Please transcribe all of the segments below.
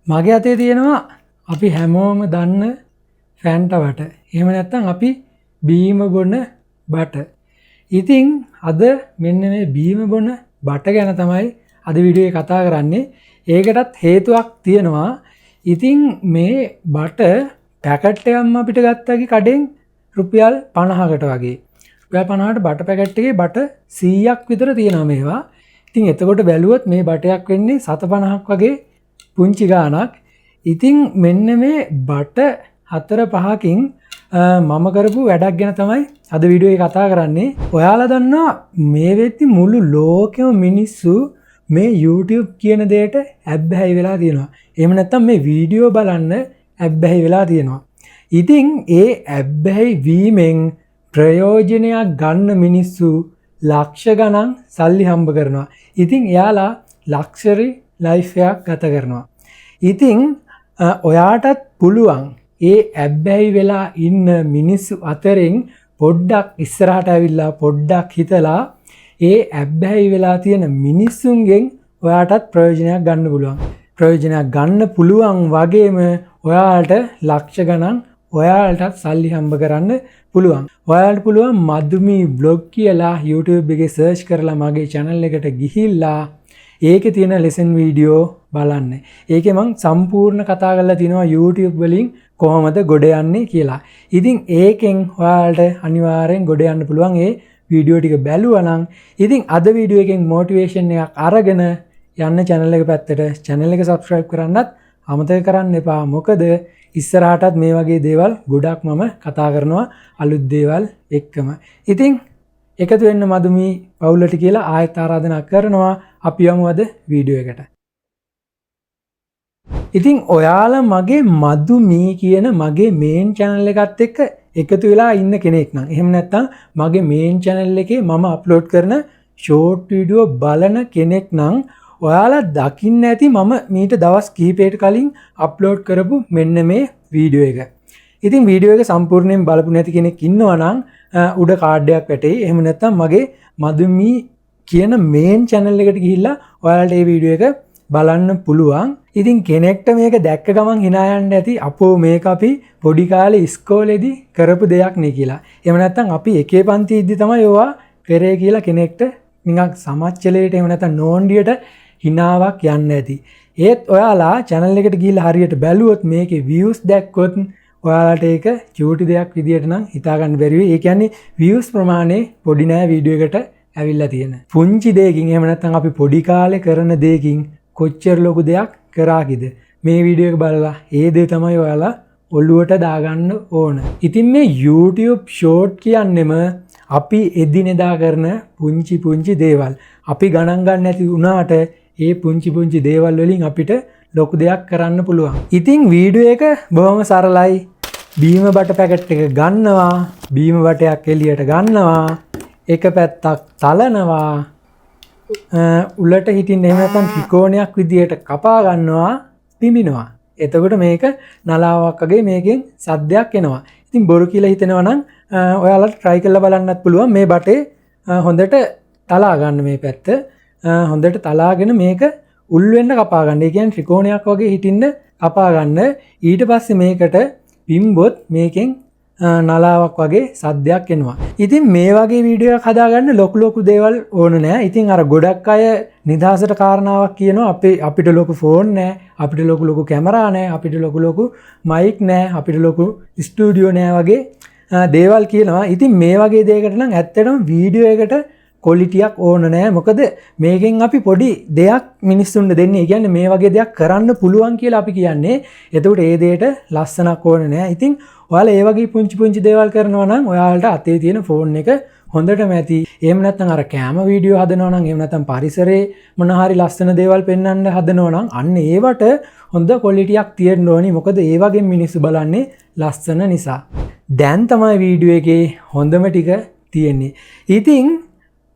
මගේ අතේ තියෙනවා අපි හැමෝම දන්න ෆැන්ටා බට. එහෙම නැත්නම් අපි බීම බොන බට. ඉතින් අද මෙන්න මේ බීම බොන බට ගැන තමයි අද වීඩියෝ එකේ කතා කරන්නේ. ඒකටත් හේතුවක් තියෙනවා. ඉතින් මේ බට පැකට් එකක්ම අපිට ගත්තාගේ කඩෙන් රුපියල් 50කට වගේ. රුපියල් 50ට බට පැකට් එකේ බට 100ක් විතර තියෙනවා මේවා. ඉතින් එතකොට බැලුවොත් මේ බටයක් වෙන්නේ 750ක් වගේ පුංචි ගාණක්. ඉතින් මෙන්න මේ බට 4-5කින් මම කරපු වැඩක් ගැන තමයි අද වීඩියෝ එකේ කතා කරන්නේ. ඔයාලා දන්නවා මේ වෙද්දි මුළු ලෝකෙම මිනිස්සු මේ YouTube කියන දෙයට ඇබ්බැහි වෙලා තියෙනවා. එහෙම නැත්නම් මේ වීඩියෝ බලන්න ඇබ්බැහි වෙලා තියෙනවා. ඉතින් ඒ ඇබ්බැහි වීමෙන් ප්‍රයෝජනයක් ගන්න මිනිස්සු ලක්ෂ ගණන් සල්ලි හම්බ කරනවා. ඉතින් එයාලා ලක්ෂරි ලයිෆ් එකක් ගත කරනවා. ඉතින් ඔයාටත් පුළුවන් ඒ ඇබ්බැහි වෙලා ඉන්න මිනිස්සු අතරින් පොඩ්ඩක් ඉස්සරහට ඇවිල්ලා පොඩ්ඩක් හිතලා ඒ ඇබ්බැහි වෙලා තියෙන මිනිස්සුන්ගෙන් ඔයාටත් ප්‍රයෝජනයක් ගන්න පුළුවන්. ප්‍රයෝජනයක් ගන්න පුළුවන් වගේම ඔයාලට ලක්ෂ ගණන් ඔයාලටත් සල්ලි හම්බ කරන්න පුළුවන්. ඔයාලට පුළුවන් මදුමි බ්ලොග් කියලා YouTube එකේ සර්ච් කරලා මගේ channel එකට ගිහිල්ලා ඒකේ තියෙන ලෙසන් වීඩියෝ බලන්න. ඒකේ මම සම්පූර්ණ කතා කරලා තිනවා YouTube වලින් කොහොමද ගොඩ යන්නේ කියලා. ඉතින් ඒකෙන් ඔයාලට අනිවාර්යෙන් ගොඩ යන්න පුළුවන් ඒ වීඩියෝ ටික බැලුවා නම්. ඉතින් අද වීඩියෝ එකෙන් මොටිවේෂන් එකක් අරගෙන යන්න channel එක පැත්තට channel එක subscribe කරන්නත් අමතක කරන්න එපා. මොකද ඉස්සරහටත් මේ වගේ දේවල් ගොඩක් මම කතා කරනවා අලුත් දේවල් එක්කම. ඉතින් එකතු වෙන්න මදුමි පවුලට කියලා ආයෙත් ආරාධනා කරනවා. අපි යමු අද වීඩියෝ එකට. ඉතින් ඔයාලා මගේ මදුමි කියන මගේ මේන් channel එකත් එක්ක එකතු වෙලා ඉන්න කෙනෙක් නම් එහෙම නැත්නම් මගේ මේන් channel එකේ මම අප්ලෝඩ් කරන short video බලන කෙනෙක් නම් ඔයාලා දකින්න ඇති මම මීට දවස් කිහිපයකට කලින් අප්ලෝඩ් කරපු මෙන්න මේ වීඩියෝ එක. ඉතින් වීඩියෝ එක සම්පූර්ණයෙන් බලපු නැති කෙනෙක් ඉන්නවා නම් උඩ කාඩ් එකක් වැටෙයි. එහෙම නැත්නම් මගේ මදුමි කියන මේන් channel එකට ගිහිල්ලා ඔයාලට මේ වීඩියෝ එක බලන්න පුළුවන්. ඉතින් කෙනෙක්ට මේක දැක්ක ගමන් hina යන්න ඇති අපෝ මේක අපි පොඩි කාලේ ඉස්කෝලේදී කරපු දෙයක් නේ කියලා. එහෙම නැත්නම් අපි එකේ පන්ති ඉද්දි තමයි ඕවා කරේ කියලා කෙනෙක්ට නිකන් සමච්චලයට එහෙම නැත්නම් නෝන්ඩියට හිනාවක් යන්න ඇති. ඒත් ඔයාලා channel එකට ගිහිල්ලා හරියට බැලුවොත් මේකේ views දැක්කොත් ඔයාලට ඒක චූටි දෙයක් විදියට නම් හිතා ගන්න බැරි වෙයි. ඒ කියන්නේ views ප්‍රමාණය පොඩි නෑ වීඩියෝ එකට ඇවිල්ලා තියෙන. පුංචි දෙයකින් එහෙම නැත්නම් අපි පොඩි කාලේ කරන දෙයකින් කොච්චර ලොකු දෙයක් කරාකිද මේ වීඩියෝ එක බලලා ඒ දේ තමයි ඔයාලා ඔළුවට දාගන්න ඕන. ඉතින් මේ YouTube short කියන්නෙම අපි එදිනෙදා කරන පුංචි දේවල්. අපි ගණන් ගන්න නැති වුණාට ඒ පුංචි දේවල් වලින් අපිට ලොකු දෙයක් කරන්න පුළුවන්. ඉතින් වීඩියෝ එක බොහොම සරලයි. බීම බට පැකට් එක ගන්නවා, බීම බටයක් එළියට ගන්නවා, එක පැත්තක් තලනවා, උලට හිටින්න එහෙම නැත්නම් ත්‍රිකෝණයක් විදියට කපා ගන්නවා, පිඹිනවා. එතකොට මේක නලාවක් වගේ මේකෙන් සද්දයක් එනවා. ඉතින් බොරු කියලා හිතෙනවා නම් ඔයාලට try කරලා බලන්නත් පුළුවන්. මේ බටේ හොඳට තලා ගන්න මේ පැත්ත. හොඳට තලාගෙන මේක උල් වෙන්න කපා ගන්න. ඒ කියන්නේ ත්‍රිකෝණයක් වගේ හිටින්න කපා ගන්න. ඊට පස්සේ මේකට පිම්බොත් මේකෙන් නලාවක් වගේ සද්දයක් එනවා. ඉතින් මේ වගේ වීඩියෝ එකක් හදාගන්න ලොකු දේවල් ඕන නෑ. ඉතින් අර ගොඩක් අය නිදහසට කාරණාවක් කියනවා අපිට ලොකු ෆෝන් නෑ, අපිට ලොකු කැමරා නෑ, අපිට ලොකු මයික් නෑ, අපිට ලොකු ස්ටුඩියෝ නෑ වගේ දේවල් කියනවා. ඉතින් මේ වගේ දෙයකට නම් ඇත්තටම වීඩියෝ එකට ක්වොලිටියක් ඕන නෑ. මොකද මේකෙන් අපි පොඩි දෙයක් මිනිස්සුන්ට දෙන්නේ. ඒ කියන්නේ මේ වගේ දෙයක් කරන්න පුළුවන් කියලා අපි කියන්නේ. එතකොට ඒ දෙයට ලස්සනක් ඕන නෑ. ඉතින් ඔයාලා ඒ වගේ පුංචි දේවල් කරනවා නම් ඔයාලට අතේ තියෙන ෆෝන් එක හොඳටම ඇති. එහෙම නැත්නම් අර කැම වීඩියෝ හදනවා නම් එහෙම නැත්නම් පරිසරයේ මොන හරි ලස්සන දේවල් පෙන්වන්න හදනවා නම් අන්න ඒවට හොඳ ක්වොලිටියක් තියෙන්න ඕනි. මොකද ඒ වගේ මිනිස්සු බලන්නේ ලස්සන නිසා. දැන් තමයි වීඩියෝ එකේ හොඳම ටික තියෙන්නේ. ඉතින්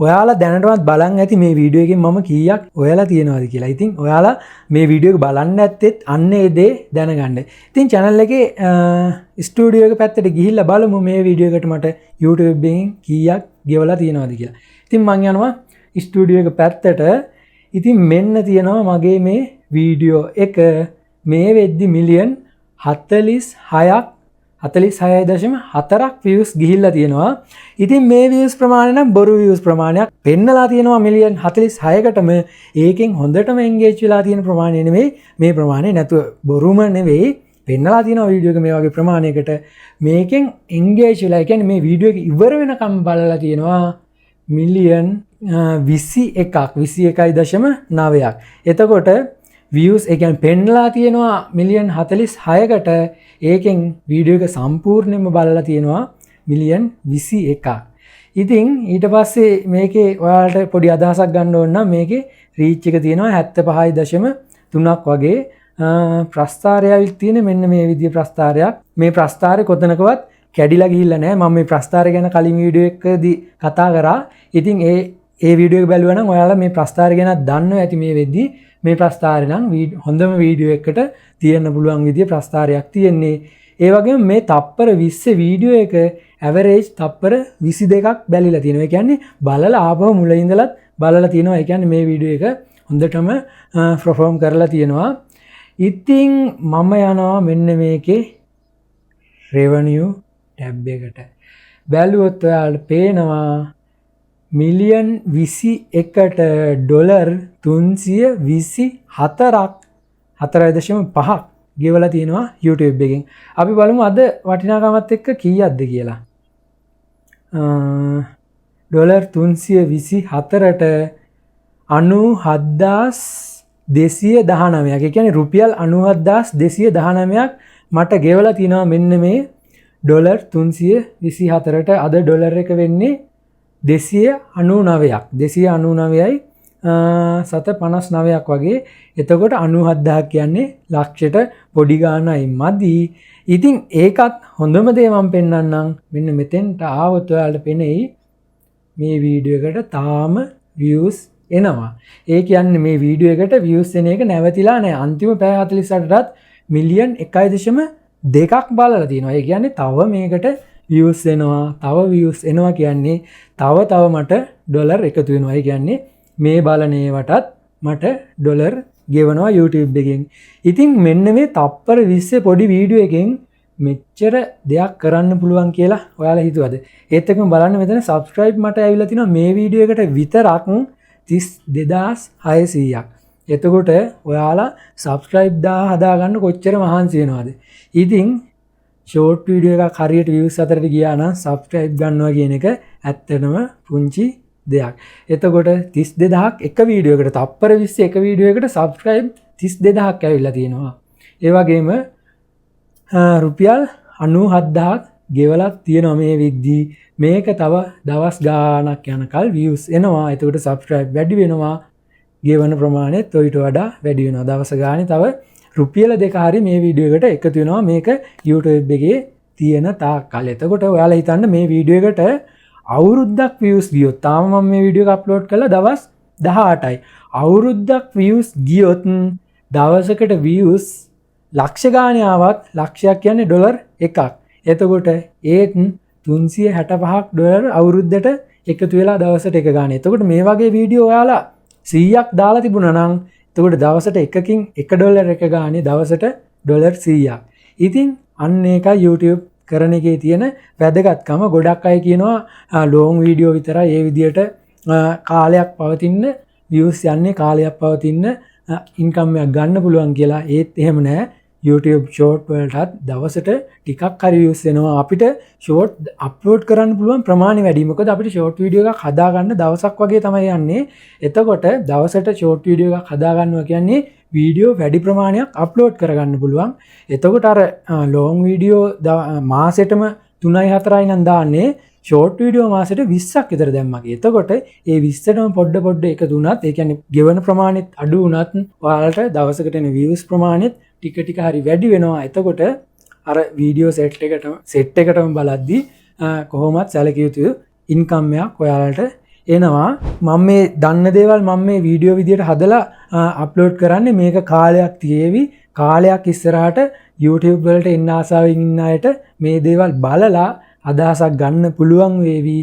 ඔයාලා දැනටමත් බලන් ඇති මේ වීඩියෝ එකෙන් මම කීයක් ඔයාලා තියනවාද කියලා. ඉතින් ඔයාලා මේ වීඩියෝ එක බලන්න ඇත්තෙත් අන්න ඒ දේ දැනගන්න. ඉතින් channel එකේ ස්ටුඩියෝ එක පැත්තට ගිහිල්ලා බලමු මේ වීඩියෝ එකට මට YouTube එකෙන් කීයක් ගෙවලා තියනවාද කියලා. ඉතින් මම යනවා ස්ටුඩියෝ එක පැත්තට. ඉතින් මෙන්න තියෙනවා මගේ මේ වීඩියෝ එක. මේ වෙද්දි මිලියන් 46.4ක් views ගිහිල්ලා තියෙනවා. ඉතින් මේ views ප්‍රමාණය නම් බොරු views ප්‍රමාණයක් පෙන්නලා තියෙනවා මිලියන් 46කටම. ඒකෙන් හොඳටම engage වෙලා තියෙන ප්‍රමාණය නෙමෙයි මේ ප්‍රමාණය නැතුව බොරුම නෙවෙයි පෙන්නලා තියෙනවා වීඩියෝ එක මේ වගේ ප්‍රමාණයකට. මේකෙන් engage වෙලා කියන්නේ මේ වීඩියෝ එක ඉවර වෙනකම් බලලා තියෙනවා මිලියන් 21.9ක්. එතකොට views ඒ කියන්නේ පෙන්නලා තියෙනවා මිලියන් 46කට. ඒකෙන් වීඩියෝ එක සම්පූර්ණයෙන්ම බලලා තියෙනවා මිලියන් 21ක්. ඉතින් ඊට පස්සේ මේකේ ඔයාලට පොඩි අදහසක් ගන්න ඕන නම් මේකේ රීච් එක තියෙනවා 75.3ක් වගේ. ප්‍රස්ථාරයවිත් තියෙන මෙන්න මේ විදිහේ ප්‍රස්ථාරයක්. මේ ප්‍රස්ථාරේ කොතනකවත් කැඩිලා ගිහිල්ලා නැහැ. මම මේ ප්‍රස්ථාරය ගැන කලින් වීඩියෝ එකකදී කතා කරා. ඉතින් ඒ වීඩියෝ එක බැලුවා නම් ඔයාලා මේ ප්‍රස්ථාරය ගැන දන්නවා ඇති මේ වෙද්දී. මේ ප්‍රස්ථාරය නම් හොඳම වීඩියෝ එකකට තියෙන්න පුළුවන් විදිහේ ප්‍රස්ථාරයක් තියෙන්නේ. ඒ වගේම මේ තප්පර 20 වීඩියෝ එක ඇවරේජ් තප්පර 22ක් බැලිලා තියෙනවා. ඒ කියන්නේ බලලා ආපහු මුල ඉඳලත් බලලා තියෙනවා. ඒ කියන්නේ මේ වීඩියෝ එක හොඳටම perform කරලා තියෙනවා. ඉතින් මම යනවා මෙන්න මේකේ revenue tab එකට. බැලුවොත් ඔයාලට පේනවා මිලියන් 21ට ඩොලර් 324.5ක් ගෙවලා තියෙනවා YouTube එකෙන්. අපි බලමු අද වටිනාකමත් එක්ක කීයක්ද කියලා. ඩොලර් 324ට 97,219ක්. ඒ කියන්නේ රුපියල් 97,219ක් මට ගෙවලා තියෙනවා මෙන්න මේ ඩොලර් 324ට. අද ඩොලර් එක වෙන්නේ 299ක්. 299යි 759ක් වගේ. එතකොට 97000 කියන්නේ ලක්ෂයට පොඩි ගානයි මදි. ඉතින් ඒකත් හොඳම දේ මම පෙන්නන්නම්. මෙන්න මෙතෙන්ට ආවොත් ඔයාලට පෙනෙයි මේ වීඩියෝ එකට තාම views එනවා. ඒ කියන්නේ මේ වීඩියෝ එකට views එන එක නැවතිලා නැහැ. අන්තිම පැය 48ටත් මිලියන් 1.2ක් බලලා තියෙනවා. ඒ කියන්නේ තව මේකට views එනවා. තව views එනවා කියන්නේ තව මට ඩොලර් එකතු වෙනවා. ඒ කියන්නේ මේ බලන ඒවටත් මට ඩොලර් ගෙවනවා YouTube එකෙන්. ඉතින් මෙන්න මේ තප්පර 20 පොඩි වීඩියෝ එකෙන් මෙච්චර දෙයක් කරන්න පුළුවන් කියලා ඔයාලා හිතුවද? ඒත් එක්කම බලන්න මෙතන subscribe මට ඇවිල්ලා තිනවා මේ වීඩියෝ එකට විතරක් 32600ක්. එතකොට ඔයාලා subscribe 1000 හදාගන්න කොච්චර මහන්සි වෙනවද? ඉතින් short video එකක් හරියට views අතරට ගියා නම් subscribe ගන්නවා කියන එක ඇත්තටම පුංචි දෙයක්. එතකොට 32000ක් එක වීඩියෝ එකට තප්පර 20 එක වීඩියෝ එකට subscribe 32000ක් ඇවිල්ලා තියෙනවා. ඒ වගේම රුපියල් 97000ක් ගෙවලා තියෙනවා මේ විද්දී. මේක තව දවස් ගාණක් යනකල් views එනවා. එතකොට subscribe වැඩි වෙනවා. ගෙවන ප්‍රමාණයත් ඔයිට වඩා වැඩි වෙනවා. දවස් ගානේ තව රුපියල 2 හරි මේ වීඩියෝ එකට එකතු වෙනවා. මේක YouTube එකේ තියෙන තාක්කල්. එතකොට ඔයාලා හිතන්න මේ වීඩියෝ එකට අවුරුද්දක් views ගියොත් තාම මම මේ වීඩියෝ එක අප්ලෝඩ් කළා දවස් 18යි. අවුරුද්දක් views ගියොත් දවසකට views ලක්ෂ ගානේ ආවත් ලක්ෂයක් කියන්නේ ඩොලර් එකක්. එතකොට ඒත් 365ක් ඩොලර් අවුරුද්දට එකතු වෙලා දවසට එක ගානේ. එතකොට මේ වගේ වීඩියෝ ඔයාලා 100ක් දාලා තිබුණා නම් එතකොට දවසට එකකින් 1 ඩොලර් එක ගානේ දවසට ඩොලර් 100ක්. ඉතින් අන්න ඒකයි YouTube කරන එකේ තියෙන වැදගත්කම. ගොඩක් අය කියනවා ලොං වීඩියෝ විතරයි ඒ විදියට කාලයක් පවතින views යන්නේ කාලයක් පවතින ඉන්කම් එකක් ගන්න පුළුවන් කියලා. ඒත් එහෙම නෑ. YouTube short වලටත් දවසට ටිකක් හරි views එනවා. අපිට short upload කරන්න පුළුවන් ප්‍රමාණය වැඩි. මොකද අපිට short video එකක් හදාගන්න දවසක් වගේ තමයි යන්නේ. එතකොට දවසට short video එකක් හදාගන්නවා කියන්නේ වීඩියෝ වැඩි ප්‍රමාණයක් අප්ලෝඩ් කරගන්න පුළුවන්. එතකොට අර long video මාසෙටම 3-4යි නම් දාන්නේ short video මාසෙට 20ක් විතර දැම්මගේ. එතකොට ඒ 20ටම පොඩ එකතු වුණත් ඒ කියන්නේ ගෙවන ප්‍රමාණෙත් අඩු වුණත් ඔයාලට දවසකට එන views ප්‍රමාණෙත් ටික හරි වැඩි වෙනවා. එතකොට අර වීඩියෝ සෙට් එකටම බලද්දී කොහොමත් සැලකිය යුතු ඉන්කම් එකක් ඔයාලට එනවා. මම මේ දන්න දේවල් මම මේ වීඩියෝ විදියට හදලා අප්ලෝඩ් කරන්නේ. මේක කාලයක් තියේවි. කාලයක් ඉස්සරහට YouTube වලට එන්න ආසාවෙන් ඉන්න අයට මේ දේවල් බලලා අදහසක් ගන්න පුළුවන් වේවි.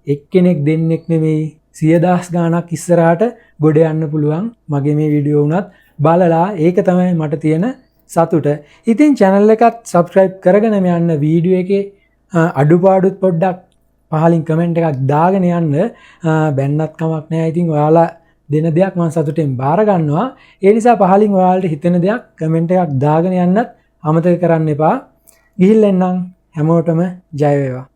එක්කෙනෙක් දෙන්නෙක් නෙමෙයි 100,000 ගාණක් ඉස්සරහට ගොඩ යන්න පුළුවන් මගේ මේ වීඩියෝ උනත් බලලා. ඒක තමයි මට තියෙන සතුට. ඉතින් channel එකත් subscribe කරගෙන යන්න වීඩියෝ එකේ අඩුපාඩුත් පොඩ්ඩක් පහලින් කමෙන්ට් එකක් දාගෙන යන්න බැන්නත් කමක් නැහැ. ඉතින් ඔයාලා දෙන දෙයක් මම සතුටෙන් බාර ගන්නවා. ඒ නිසා පහලින් ඔයාලට හිතෙන දෙයක් කමෙන්ට් එකක් දාගෙන යන්නත් අමතක කරන්න එපා. ගිහිල්ලා එන්නම්. හැමෝටම ජය වේවා.